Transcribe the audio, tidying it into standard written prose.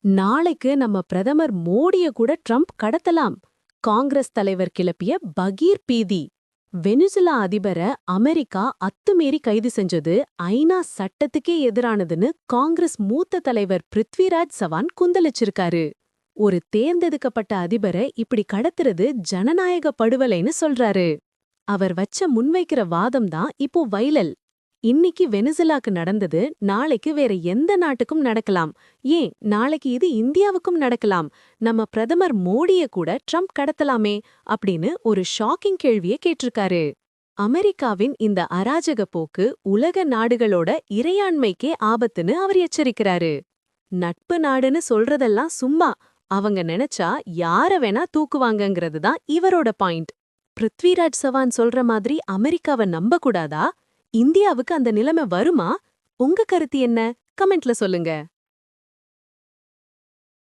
நாளைக்கு நம்ம பிரதமர் மோடிய கூட ட்ரம்ப் கடத்தலாம். காங்கிரஸ் தலைவர் கிளப்பிய பகீர் பீதி. வெனிசுலா அதிபர அமெரிக்கா அத்துமீறி கைது செஞ்சது ஐநா சட்டத்துக்கே எதிரானதுன்னு காங்கிரஸ் மூத்த தலைவர் பிருத்விராஜ் சவான் குந்தளிச்சிருக்காரு. ஒரு தேர்ந்தெடுக்கப்பட்ட அதிபர இப்படி கடத்துறது ஜனநாயக படுகொலைன்னு சொல்றாரு. அவர் வச்ச முன்வைக்கிற வாதம் தான் இப்போ வைரல். இன்னிக்கு வெனிசுலாக்கு நடந்தது நாளைக்கு வேற எந்த நாட்டுக்கும் நடக்கலாம். ஏன் நாளைக்கு இது இந்தியாவுக்கும் நடக்கலாம். நம்ம பிரதமர் மோடிய கூட ட்ரம்ப் கடத்தலாமே அப்படின்னு ஒரு ஷாக்கிங் கேள்வியை கேட்டிருக்காரு. அமெரிக்காவின் இந்த அராஜக போக்கு உலக நாடுகளோட இறையாண்மைக்கே ஆபத்துன்னு அவர் எச்சரிக்கிறாரு. நட்பு நாடுன்னு சொல்றதெல்லாம் சும்மா, அவங்க நினைச்சா யார வேணா தூக்குவாங்கங்கிறது தான் இவரோட பாயிண்ட். பிருத்விராஜ் சவான் சொல்ற மாதிரி அமெரிக்காவை நம்பக்கூடாதா? இந்தியாவுக்கு அந்த நிலைமை வருமா? உங்க கருத்து என்ன? கமெண்ட்ல சொல்லுங்க.